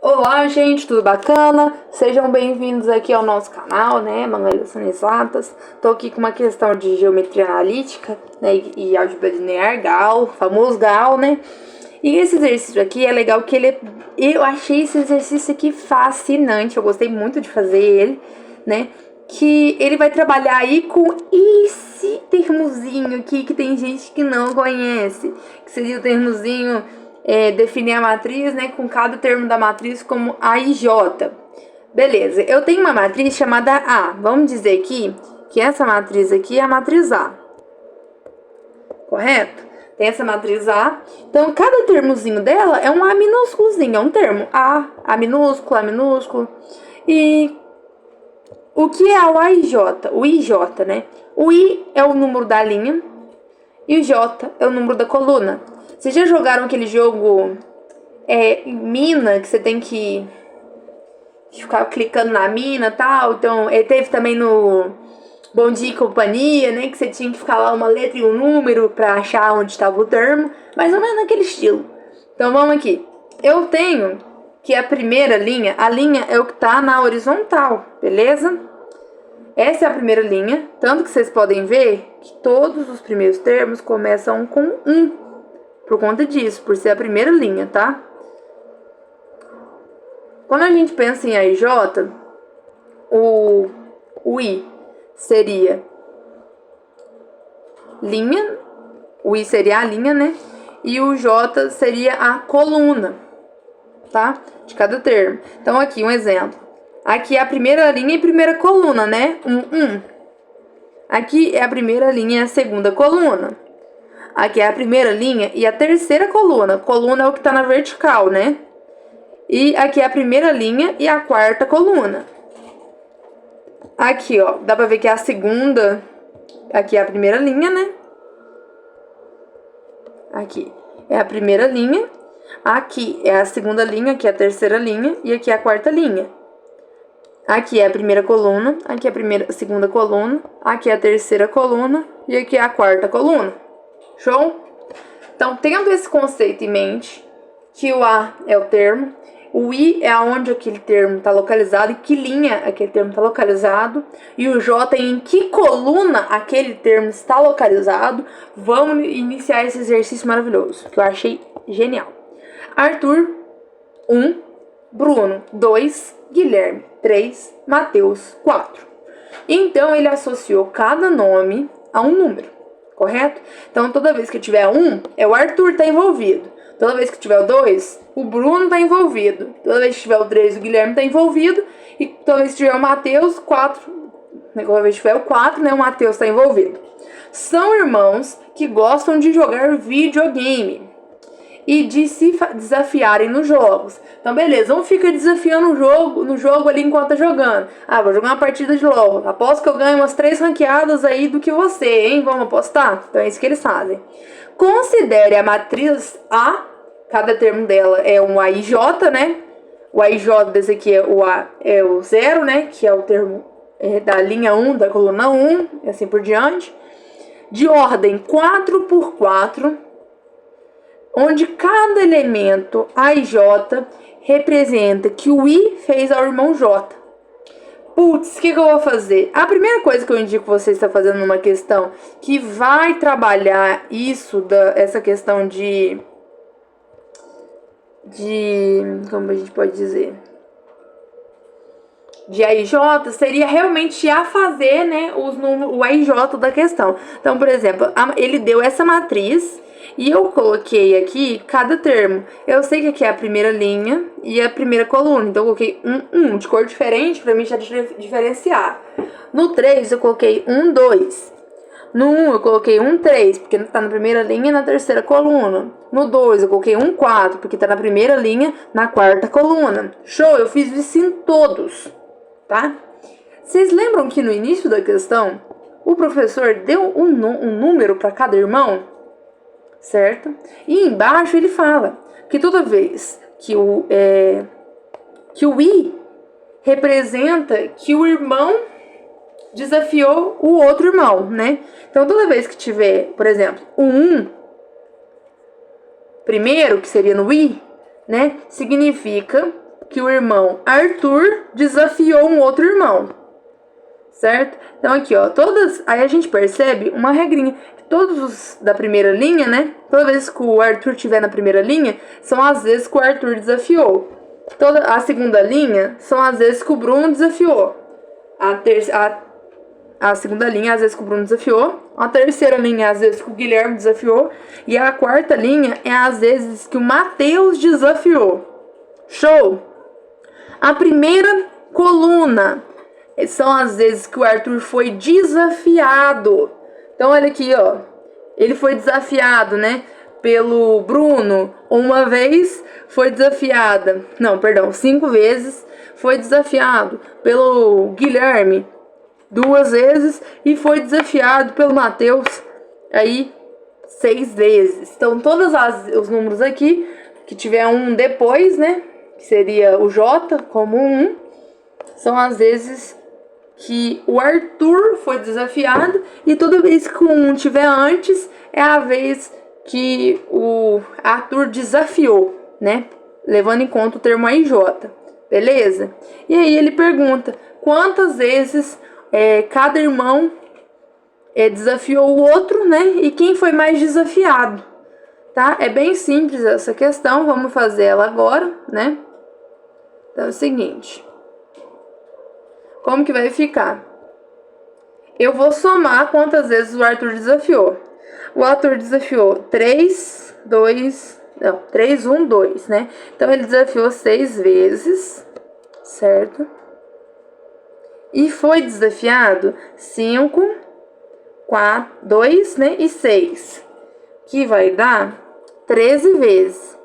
Olá, gente, tudo bacana? Sejam bem-vindos aqui ao nosso canal, né, Manuelas Exatas. Tô aqui com uma questão de geometria analítica, né, e álgebra linear, GAL, famoso GAL, né? E esse exercício aqui é legal que eu achei esse exercício aqui fascinante, eu gostei muito de fazer ele, né? Que ele vai trabalhar aí com esse termozinho aqui que tem gente que não conhece, que seria o termozinho definir a matriz, né, com cada termo da matriz como A e J. Beleza, eu tenho uma matriz chamada A. Vamos dizer aqui que essa matriz aqui é a matriz A. Correto? Tem essa matriz A. Então, cada termozinho dela é um A minúsculozinho, é um termo. A minúsculo, A minúsculo. E o que é o A e J? O I e J, né? O I é o número da linha e o J é o número da coluna. Vocês já jogaram aquele jogo mina, que você tem que ficar clicando na mina e tal? Então, teve também no Bom Dia e Companhia, né? Que você tinha que ficar lá uma letra e um número pra achar onde estava o termo. Mais ou menos naquele estilo. Então, vamos aqui. Eu tenho que a primeira linha, a linha é o que tá na horizontal, beleza? Essa é a primeira linha, tanto que vocês podem ver que todos os primeiros termos começam com 1. Por conta disso, por ser a primeira linha, tá? Quando a gente pensa em A e J, o I seria linha, o I seria a linha, né? E o J seria a coluna, tá? De cada termo. Então, aqui um exemplo. Aqui é a primeira linha e primeira coluna, né? 1. Aqui é a primeira linha e a segunda coluna. Aqui é a primeira linha e a terceira coluna. Coluna é o que tá na vertical, né? E aqui é a primeira linha e a quarta coluna. Aqui, ó, dá pra ver que é a segunda. Aqui é a primeira linha, né? Aqui é a primeira linha. Aqui é a segunda linha, aqui é a terceira linha e aqui é a quarta linha. Aqui é a primeira coluna, aqui é a segunda coluna, aqui é a terceira coluna e aqui é a quarta coluna. Show? Então, tendo esse conceito em mente, que o A é o termo, o I é onde aquele termo está localizado, em que linha aquele termo está localizado, e o J é em que coluna aquele termo está localizado, vamos iniciar esse exercício maravilhoso, que eu achei genial. Arthur, 1, Bruno, 2, Guilherme, 3, Mateus, 4. Então, ele associou cada nome a um número, correto? Então, toda vez que tiver 1, é o Arthur tá envolvido. Toda vez que tiver o 2, o Bruno tá envolvido. Toda vez que tiver o 3, o Guilherme tá envolvido. E toda vez que tiver o Mateus, 4. Toda vez que tiver o 4, né, o Mateus tá envolvido. São irmãos que gostam de jogar videogame e de se desafiarem nos jogos. Então, beleza, um fica desafiando no jogo ali enquanto tá jogando. Ah, vou jogar uma partida de LOL. Aposto que eu ganho umas 3 ranqueadas aí do que você, hein? Vamos apostar? Então é isso que eles fazem. Considere a matriz A, cada termo dela é um A e J, né? O A e J desse aqui é o A, é o 0, né? Que é o termo da linha 1, da coluna 1, e assim por diante. De ordem 4x4, onde cada elemento A e J representa que o I fez ao irmão J. Putz, o que eu vou fazer? A primeira coisa que eu indico você estar fazendo numa questão que vai trabalhar isso, essa questão de como a gente pode dizer? De A e J, seria realmente a fazer, né, o A e J da questão. Então, por exemplo, ele deu essa matriz e eu coloquei aqui cada termo. Eu sei que aqui é a primeira linha e a primeira coluna. Então, eu coloquei um de cor diferente para mim já diferenciar. No 3, eu coloquei 1, 2. No 1, eu coloquei 1, 3, porque tá na primeira linha e na terceira coluna. No 2, eu coloquei 1, 4, porque tá na primeira linha, na quarta coluna. Show, eu fiz isso em todos, tá? Vocês lembram que no início da questão, o professor deu um número para cada irmão? Certo? E embaixo ele fala que toda vez que o I representa que o irmão desafiou o outro irmão, né? Então, toda vez que tiver, por exemplo, o 1 primeiro, que seria no I, né? Significa que o irmão Arthur desafiou um outro irmão. Certo? Então aqui, ó, aí a gente percebe uma regrinha. Todos os da primeira linha, né? Toda vez que o Arthur estiver na primeira linha, são as vezes que o Arthur desafiou. Toda a segunda linha são as vezes que o Bruno desafiou. A segunda linha, às vezes que o Bruno desafiou. A terceira linha, às vezes que o Guilherme desafiou. E a quarta linha é às vezes que o Matheus desafiou. Show? A primeira coluna são as vezes que o Arthur foi desafiado. Então, olha aqui, ó. Ele foi desafiado, né? Pelo Bruno uma vez, foi desafiada. Não, perdão, 5 vezes. Foi desafiado pelo Guilherme 2 vezes. E foi desafiado pelo Matheus aí 6 vezes. Então, todos os números aqui, que tiver um depois, né? Que seria o J como 1, são as vezes que o Arthur foi desafiado, e toda vez que um tiver antes, é a vez que o Arthur desafiou, né? Levando em conta o termo AIJ, beleza? E aí ele pergunta, quantas vezes cada irmão desafiou o outro, né? E quem foi mais desafiado, tá? É bem simples essa questão, vamos fazer ela agora, né? Então é o seguinte... Como que vai ficar? Eu vou somar quantas vezes o Arthur desafiou. O Arthur desafiou 3, 1, 2, né? Então, ele desafiou 6 vezes, certo? E foi desafiado 5, 4, 2, né? E 6. Que vai dar 13 vezes.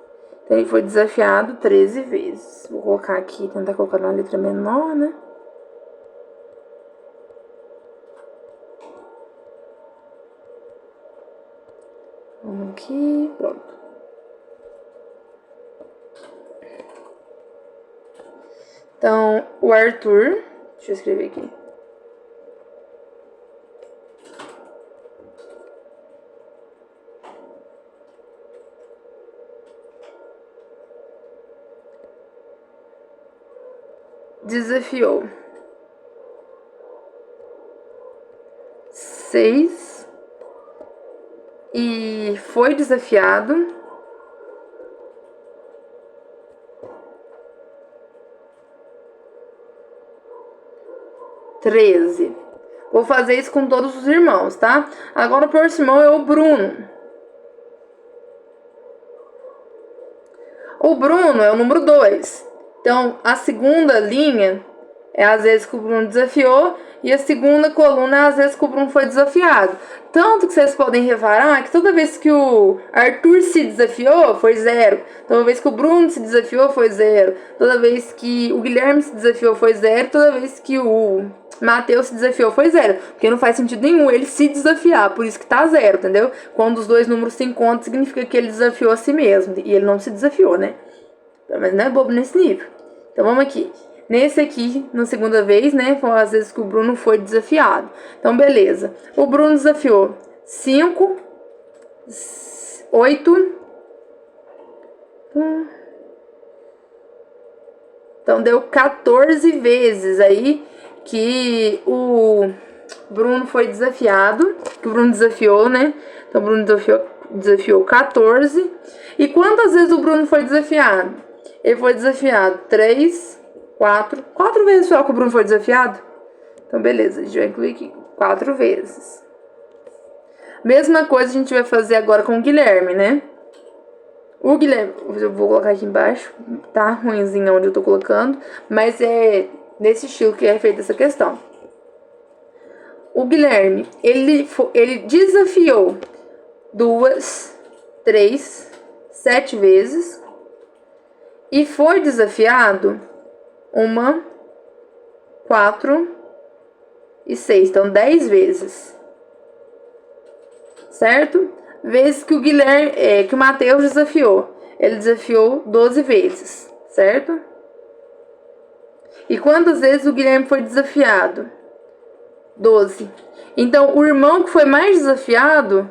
Então, ele foi desafiado 13 vezes. Vou colocar aqui, tentar colocar uma letra menor, né? Vamos aqui, pronto. Então, o Arthur, deixa eu escrever aqui. Desafiou 6 e foi desafiado 13. Vou fazer isso com todos os irmãos, tá? Agora o próximo irmão é o Bruno. O Bruno é o número 2. Então, a segunda linha é às vezes que o Bruno desafiou, e a segunda coluna é às vezes que o Bruno foi desafiado. Tanto que vocês podem reparar que toda vez que o Arthur se desafiou, foi 0. Toda vez que o Bruno se desafiou, foi 0. Toda vez que o Guilherme se desafiou, foi 0. Toda vez que o Matheus se desafiou, foi 0. Porque não faz sentido nenhum ele se desafiar, por isso que tá 0, entendeu? Quando os dois números se encontram, significa que ele desafiou a si mesmo. E ele não se desafiou, né? Mas não é bobo nesse nível. Então vamos aqui. Nesse aqui, na segunda vez, né? Foi às vezes que o Bruno foi desafiado. Então, beleza. O Bruno desafiou 5, 8. Então, deu 14 vezes aí que o Bruno foi desafiado. Que o Bruno desafiou, né? Então, o Bruno desafiou 14. E quantas vezes o Bruno foi desafiado? Ele foi desafiado 3, 4 vezes só que o Bruno foi desafiado. Então, beleza, a gente vai incluir aqui 4 vezes. Mesma coisa a gente vai fazer agora com o Guilherme, né? O Guilherme, eu vou colocar aqui embaixo, tá ruimzinho onde eu tô colocando, mas é nesse estilo que é feita essa questão. O Guilherme, ele desafiou 2, 3, 7 vezes e foi desafiado 1, 4 e 6. Então, 10 vezes. Certo? Vezes que o Guilherme, que o Matheus desafiou. Ele desafiou 12 vezes. Certo? E quantas vezes o Guilherme foi desafiado? 12. Então, o irmão que foi mais desafiado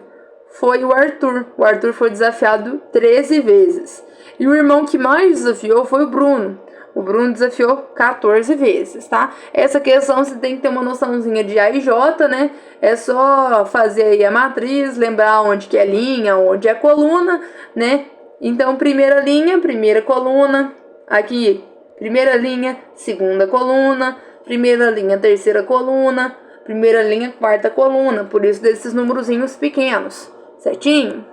foi o Arthur. O Arthur foi desafiado 13 vezes. E o irmão que mais desafiou foi o Bruno. O Bruno desafiou 14 vezes, tá? Essa questão você tem que ter uma noçãozinha de A e J, né? É só fazer aí a matriz, lembrar onde que é linha, onde é coluna, né? Então, primeira linha, primeira coluna. Aqui, primeira linha, segunda coluna. Primeira linha, terceira coluna. Primeira linha, quarta coluna. Por isso desses numerozinhos pequenos, certinho?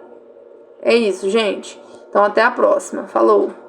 É isso, gente. Então, até a próxima. Falou!